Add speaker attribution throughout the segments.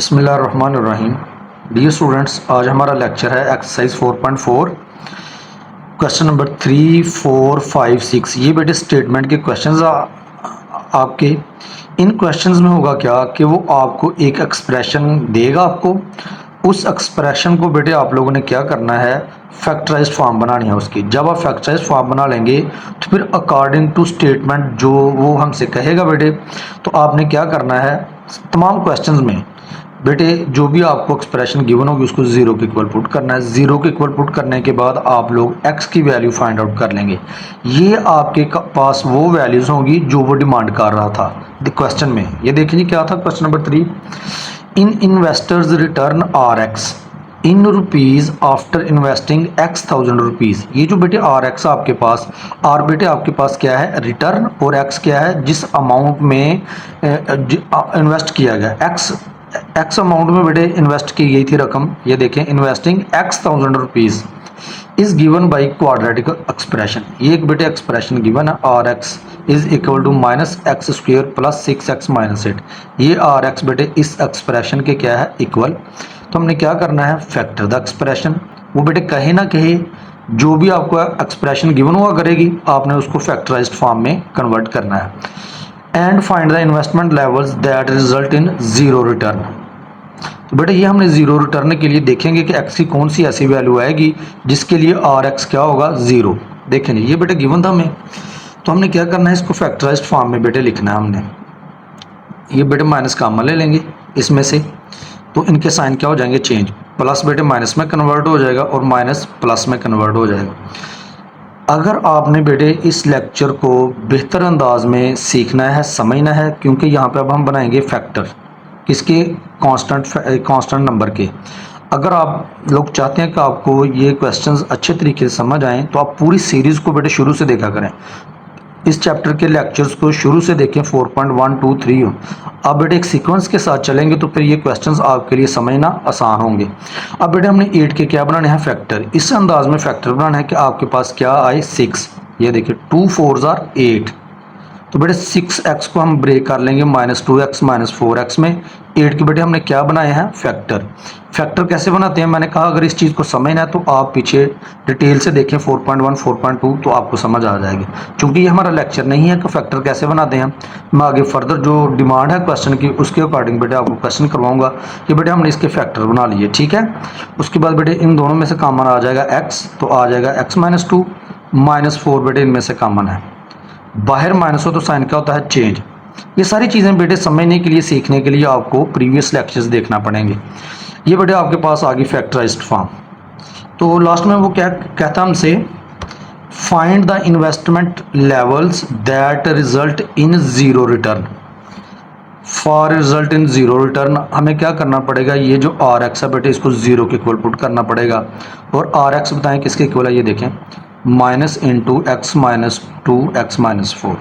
Speaker 1: बिस्मिल्लाहिर्रहमानिर्रहीम। Dear students, आज हमारा लेक्चर है एक्सरसाइज 4.4 क्वेश्चन नंबर 3, 4, 5, 6। ये बेटे स्टेटमेंट के क्वेश्चंस आपके। इन क्वेश्चंस में होगा क्या कि वो आपको एक एक्सप्रेशन देगा। आपको उस एक्सप्रेशन को बेटे आप लोगों ने क्या करना है, फैक्टराइज्ड फॉर्म बनानी है उसकी। जब आप फैक्टराइज्ड फॉर्म बना लेंगे तो फिर अकॉर्डिंग टू स्टेटमेंट जो वो हमसे कहेगा बेटे, तो आपने क्या करना है, तमाम क्वेश्चंस में बेटे जो भी आपको एक्सप्रेशन गिवन होगी उसको जीरो के इक्वल पुट करना है। जीरो के इक्वल पुट करने के बाद आप लोग एक्स की वैल्यू फाइंड आउट कर लेंगे। ये आपके पास वो वैल्यूज होंगी जो वो डिमांड कर रहा था क्वेश्चन में। ये देखिए क्या था question number 3, in investors return R X in rupees after investing X thousand rupees. ये जो बेटे आर एक्स आपके पास, आर बेटे आपके पास क्या है, रिटर्न, और एक्स क्या है, जिस अमाउंट में इन्वेस्ट किया गया। एक्स अमाउंट में बेटे इन्वेस्ट की गई थी रकम। ये देखें, investing X thousand rupees is given by quadratic expression. ये एक बेटे एक्सप्रेशन गिवन है, R X is equal to minus X square plus 6x minus 8। ये आर एक्स बेटे इस एक्सप्रेशन के क्या है, इक्वल। तो हमने क्या करना है, फैक्टर द एक्सप्रेशन। वो बेटे कहे ना कहे, जो भी आपको एक्सप्रेशन गिवन हुआ करेगी आपने उसको फैक्टराइज्ड फॉर्म में कन्वर्ट करना है। And find the investment levels that result in zero return. तो बेटे ये हमने जीरो रिटर्न के लिए देखेंगे कि एक्स की कौन सी ऐसी वैल्यू आएगी जिसके लिए आर एक्स क्या होगा, जीरो। देखेंगे ये बेटे गिवन था हमें, तो हमने क्या करना है, इसको फैक्टराइज्ड फॉर्म में बेटे लिखना है हमने। ये बेटे माइनस कामा ले लेंगे इसमें से, तो इनके साइन क्या हो जाएंगे, चेंज। प्लस बेटे माइनस में कन्वर्ट हो जाएगा और माइनस प्लस में कन्वर्ट हो जाएगा। अगर आपने बेटे इस लेक्चर को बेहतर अंदाज में सीखना है, समझना है, क्योंकि यहाँ पे अब हम बनाएंगे फैक्टर किसके, कांस्टेंट नंबर के। अगर आप लोग चाहते हैं कि आपको ये क्वेश्चंस अच्छे तरीके से समझ आएँ तो आप पूरी सीरीज़ को बेटे शुरू से देखा करें। इस चैप्टर के लेक्चर्स को शुरू से देखें, 4.1, 2, 3। अब बेटे एक सीक्वेंस के साथ चलेंगे तो फिर ये क्वेश्चंस आपके लिए समझना आसान होंगे। अब बेटे हमने 8 के क्या बनाने हैं, फैक्टर। इस अंदाज में फैक्टर बनाना है कि आपके पास क्या आए, 6। ये देखिए 2 4s are 8। तो बेटे 6x को हम ब्रेक कर लेंगे -2x -4x में। 8 के बेटे हमने क्या बनाए हैं, फैक्टर। फैक्टर कैसे बनाते हैं मैंने कहा, अगर इस चीज़ को समझना है तो आप पीछे डिटेल से देखें 4.1, 4.2, तो आपको समझ आ जाएगी। क्योंकि ये हमारा लेक्चर नहीं है कि फैक्टर कैसे बनाते हैं, मैं आगे फर्दर जो डिमांड है क्वेश्चन की उसके अकॉर्डिंग बेटे आपको क्वेश्चन करवाऊंगा कि बेटे हमने इसके फैक्टर बना लिए, ठीक है। उसके बाद बेटे इन दोनों में से कॉमन आ जाएगा x, तो आ जाएगा x -2 -4 बेटे इनमें से कॉमन है। बाहर माइनस हो तो साइन क्या होता है, चेंज। ये सारी चीज़ें बेटे समझने के लिए, सीखने के लिए आपको प्रीवियस लेक्चर्स देखना पड़ेंगे। ये बेटे आपके पास आ गई फैक्टराइज्ड फॉर्म। तो लास्ट में वो क्या कहता है हमसे, find the investment levels that result in zero return. For result in zero return हमें क्या करना पड़ेगा, ये जो आर एक्स है बेटे इसको जीरो के इक्वल पुट करना पड़ेगा। और आर एक्स बताएं किसके इक्वल है, ये देखें, माइनस इंटू एक्स -2 x -4।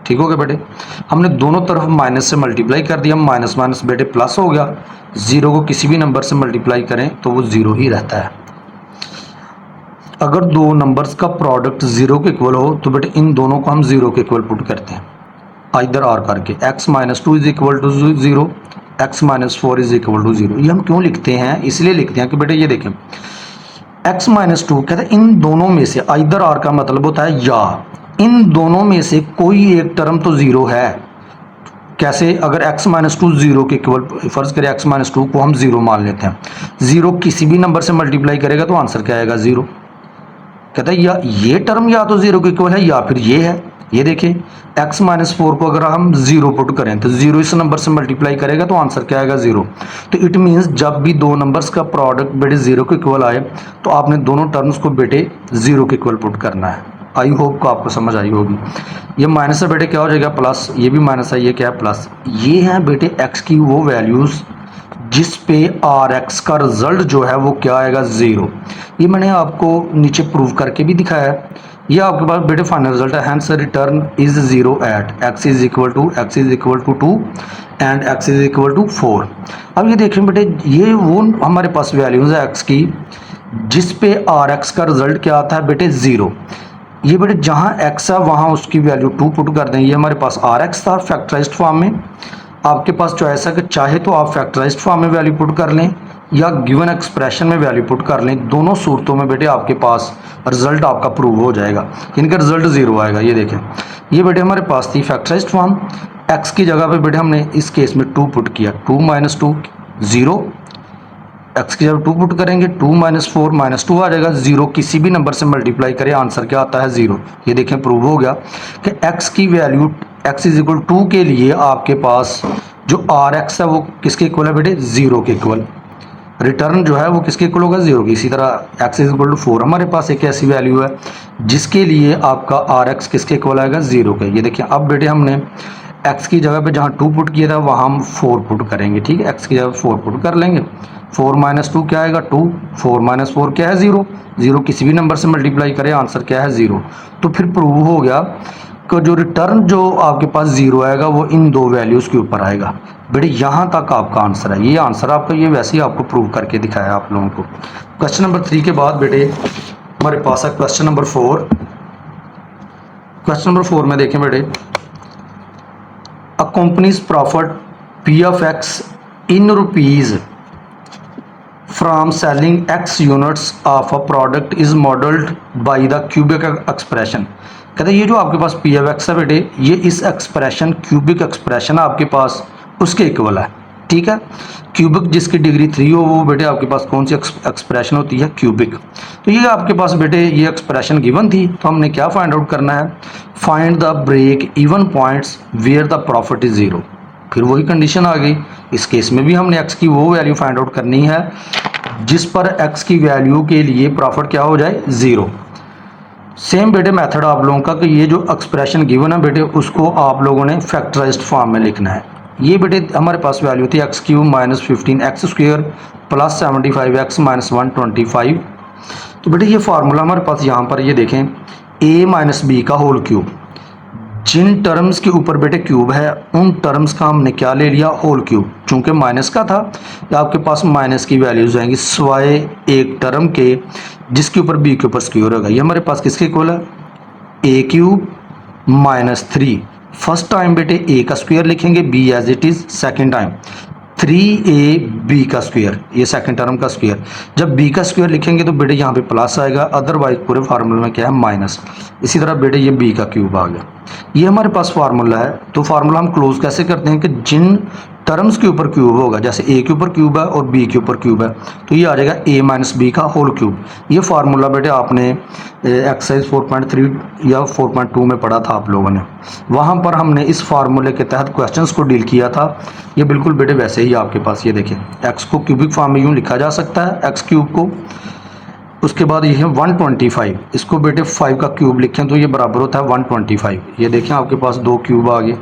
Speaker 1: ठीक हो गया बेटे, हमने दोनों तरफ माइनस से मल्टीप्लाई कर दिया, माइनस माइनस बेटे प्लस हो गया। जीरो को किसी भी नंबर से मल्टीप्लाई करें तो वो जीरो ही रहता है। अगर दो नंबर्स का प्रोडक्ट जीरो के इक्वल हो तो बेटे इन दोनों को हम जीरो के इक्वल पुट करते हैं, इधर आर करके। x -2 is equal to 0, x -4 is equal to 0। ये हम क्यों लिखते हैं, इसलिए लिखते हैं कि बेटे ये देखें x -2 कहते हैं इन दोनों में से, इधर आर का मतलब होता है या, इन दोनों में से कोई एक टर्म तो जीरो है। कैसे, अगर x -2 जीरो के इक्वल, फर्ज करें x -2 को हम जीरो मान लेते हैं, जीरो किसी भी नंबर से मल्टीप्लाई करेगा तो आंसर क्या आएगा, जीरो। कहता है या ये टर्म या तो जीरो के इक्वल है या फिर ये है। ये देखिए x -4 को अगर हम जीरो पुट करें तो जीरो इस नंबर से मल्टीप्लाई करेगा तो आंसर क्या आएगा, जीरो। तो इट मीन्स जब भी दो नंबर्स का प्रोडक्ट बेटे जीरो के इक्वल आए तो आपने दोनों टर्म्स को बेटे जीरो के इक्वल पुट करना है। आई होप को आपको समझ आई होगी। ये माइनस है बेटे क्या हो जाएगा, प्लस। ये भी माइनस है, ये क्या है, प्लस। ये है बेटे x की वो वैल्यूज़ जिस पे आर एक्स का रिजल्ट जो है वो क्या आएगा, ज़ीरो। ये मैंने आपको नीचे प्रूव करके भी दिखाया है। ये आपके पास बेटे फाइनल रिजल्ट है, hence return is zero at x is equal to 2 and x is equal to 4। अब ये देखें बेटे, ये वो हमारे पास वैल्यूज है x की जिस पे आर एक्स का रिजल्ट क्या आता है बेटे, ज़ीरो। ये बेटे जहाँ x है वहाँ उसकी वैल्यू 2 पुट कर दें। ये हमारे पास आर एक्स था फैक्टराइज्ड फॉर्म में। आपके पास चॉइस है कि चाहे तो आप फैक्टराइज्ड फॉर्म में वैल्यू पुट कर लें या गिवन एक्सप्रेशन में वैल्यू पुट कर लें। दोनों सूरतों में बेटे आपके पास रिजल्ट आपका प्रूव हो जाएगा, इनका रिजल्ट ज़ीरो आएगा। ये देखें, ये बेटे हमारे पास थी फैक्टराइज्ड फॉर्म, एक्स की जगह पे बेटे हमने इस केस में 2 पुट किया, 2 - 2 0, एक्स की जगह 2 पुट करेंगे, 2 - 4 -2 आ जाएगा, 0 किसी भी नंबर से मल्टीप्लाई करें आंसर क्या आता है 0। ये देखें प्रूव हो गया कि एक्स की वैल्यू x = 2 के लिए आपके पास जो आर एक्स है वो किसके इक्वल है बेटे 0 के इक्वल। रिटर्न जो है वो किसके इक्वल होगा 0 की। इसी तरह x = 4 हमारे पास एक ऐसी वैल्यू है जिसके लिए आपका आर एक्स किसके इक्वल आएगा 0 के। ये देखिए अब बेटे हमने x की जगह पे जहाँ 2 पुट किया था वहाँ हम 4 पुट करेंगे, ठीक है, x की जगह 4 पुट कर लेंगे। 4 - 2 क्या आएगा 2, 4 - 4 क्या है 0, 0 किसी भी नंबर से मल्टीप्लाई करें आंसर क्या है 0। तो फिर प्रूव हो गया कि जो रिटर्न जो आपके पास 0 आएगा वो इन दो वैल्यूज़ के ऊपर आएगा। बेटे यहाँ तक आपका आंसर है, ये आंसर आपका, ये वैसे ही आपको प्रूव करके दिखाया आप लोगों को। क्वेश्चन नंबर 3 के बाद बेटे हमारे पास है क्वेश्चन नंबर 4। क्वेश्चन नंबर 4 में देखें बेटे, a company's profit P of X in rupees from selling X units of a product is modeled by the cubic expression। कहते हैं ये जो आपके पास P of X है बेटे, ये इस एक्सप्रेशन क्यूबिक एक्सप्रेशन आपके पास उसके इक्वल है, ठीक है। क्यूबिक जिसकी डिग्री 3 हो वो बेटे आपके पास कौन सी एक्सप्रेशन होती है क्यूबिक। तो ये आपके पास बेटे ये एक्सप्रेशन गिवन थी, तो हमने क्या फाइंड आउट करना है, find the break even points where the profit is 0। फिर वही कंडीशन आ गई, इस केस में भी हमने x की वो वैल्यू फाइंड आउट करनी है जिस पर x की वैल्यू के लिए प्रॉफिट क्या हो जाए 0। सेम बेटे मेथड आप लोगों का कि ये जो एक्सप्रेशन गिवन है बेटे उसको आप लोगों ने फैक्टराइज्ड फॉर्म में लिखना है। ये बेटे हमारे पास वैल्यू थी x³ - 15x² + 75x - 125। तो बेटे ये फार्मूला हमारे पास यहाँ पर ये देखें a - b का होल क्यूब, जिन टर्म्स के ऊपर बेटे क्यूब है उन टर्म्स का हमने क्या ले लिया होल क्यूब। चूंकि माइनस का था तो आपके पास माइनस की वैल्यूज आएंगी स्वाय एक टर्म के जिसके ऊपर b के ऊपर स्क्वायर होगा। ये हमारे पास किसके इक्वल है a³ - 3। फर्स्ट टाइम बेटे a का स्क्वायर लिखेंगे, b as it is. Second time 3ab का स्क्वायर, ये सेकंड टर्म का स्क्वायर। जब b का स्क्वायर लिखेंगे तो बेटे यहाँ पे प्लस आएगा, अदरवाइज पूरे फार्मूले में क्या है माइनस। इसी तरह बेटे ये b का क्यूब आ गया, ये हमारे पास फार्मूला है। तो फार्मूला हम क्लोज कैसे करते हैं कि जिन टर्म्स के ऊपर क्यूब होगा, जैसे a के ऊपर क्यूब है और b के ऊपर क्यूब है तो ये आ जाएगा a - b का होल क्यूब। ये फार्मूला बेटे आपने एक्सरसाइज 4.3 या 4.2 में पढ़ा था आप लोगों ने, वहाँ पर हमने इस फार्मूले के तहत क्वेश्चंस को डील किया था। ये बिल्कुल बेटे वैसे ही आपके पास, ये देखें x को क्यूबिक फॉर्म में यूँ लिखा जा सकता है x³ को। उसके बाद ये है 125, इसको बेटे 5 का क्यूब लिखें तो ये बराबर होता है 125। ये देखें आपके पास दो क्यूब आ गए,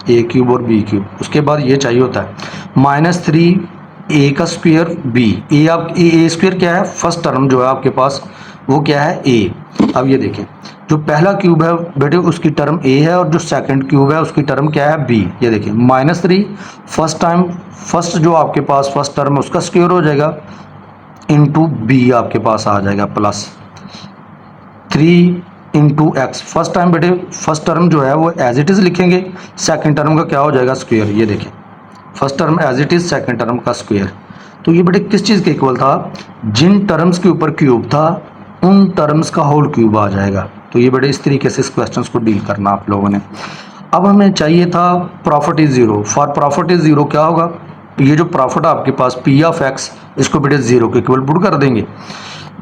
Speaker 1: a³ और b³। उसके बाद ये चाहिए होता है -3 a का स्क्वायर b। a स्क्वायर क्या है, फर्स्ट टर्म जो है आपके पास वो क्या है a। अब ये देखें जो पहला क्यूब है बेटे उसकी टर्म a है और जो सेकंड क्यूब है उसकी टर्म क्या है b। ये देखें -3 फर्स्ट टाइम, फर्स्ट जो आपके पास फर्स्ट टर्म है उसका स्क्वायर हो जाएगा इंटू b आपके पास आ जाएगा plus 3 into X. First time बेटे फर्स्ट टर्म जो है वो एज इट इज़ लिखेंगे, सेकंड टर्म का क्या हो जाएगा स्क्वायर। ये देखें first term as it is, second term का स्क्वायर। तो ये बेटे किस चीज़ के इक्वल था, जिन टर्म्स के ऊपर क्यूब था उन टर्म्स का होल क्यूब आ जाएगा। तो ये बेटे इस तरीके से इस क्वेश्चन को डील करना आप लोगों ने। अब हमें चाहिए था profit is 0। For profit is 0 क्या होगा, ये जो प्रॉफिट आपके पास P of X इसको बेटे 0 के इक्वल पुट कर देंगे।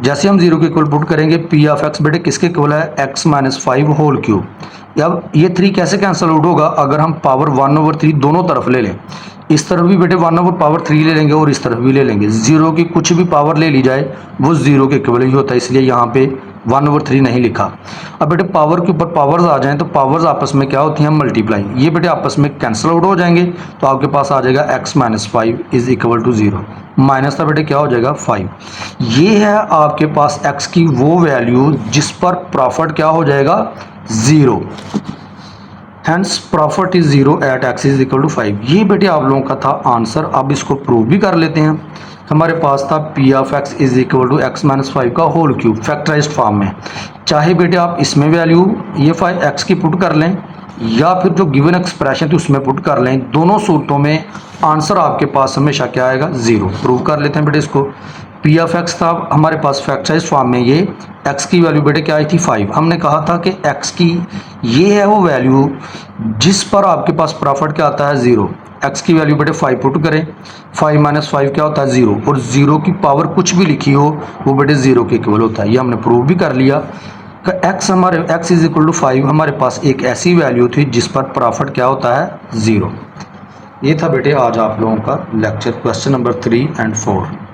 Speaker 1: जैसे हम 0 के इक्वल पुट करेंगे P of X बेटे किसके इक्वल है x - 5 होल क्यूब। अब ये 3 कैसे कैंसिल आउट होगा, अगर हम पावर 1/3 दोनों तरफ ले लें, इस तरफ भी बेटे 1/3 ले लेंगे और इस तरफ भी ले लेंगे, 0 की कुछ भी पावर ले ली जाए वो 0 के इक्वल ही होता है, इसलिए यहाँ पे 1/3 नहीं लिखा। अब बेटे पावर के ऊपर पावर्स आ जाएं तो पावर्स आपस में क्या होती हैं मल्टीप्लाई, ये बेटे आपस में कैंसिल आउट हो जाएंगे तो आपके पास आ जाएगा x - 5 is equal to 0। Minus था बेटे क्या हो जाएगा 5। ये है आपके पास x की वो वैल्यू जिस पर प्रॉफिट क्या हो जाएगा 0। Hence profit is 0 at x is equal to 5। ये बेटे आप लोगों का था आंसर। अब इसको प्रूव भी कर लेते हैं। हमारे पास था P of X is equal to x - 5 का होल क्यूब फैक्टराइज्ड फॉर्म में। चाहे बेटे आप इसमें वैल्यू ये 5x की पुट कर लें या फिर जो गिवन एक्सप्रेशन थी उसमें पुट कर लें। दोनों सूरतों में आंसर आपके पास हमेशा क्या आएगा, 0। प्रूव कर लेते हैं बेटे इसको। पी ऑफ एक्स था हमारे पास फैक्टराइज फॉर्म में, ये एक्स की वैल्यू बेटे क्या आई थी 5। हमने कहा था कि एक्स की ये है वो वैल्यू जिस पर आपके पास प्रॉफिट क्या आता है 0। एक्स की वैल्यू बेटे 5 पुट करें, 5 माइनस 5 क्या होता है 0, और 0 की पावर कुछ भी लिखी हो वो बेटे 0 के इक्वल होता है। ये हमने प्रूव भी कर लिया कि एक्स हमारे x इज इक्वल टू 5 हमारे पास एक ऐसी वैल्यू थी जिस पर प्रॉफिट क्या होता है 0। ये था बेटे आज आप लोगों का लेक्चर, क्वेश्चन नंबर 3 और 4।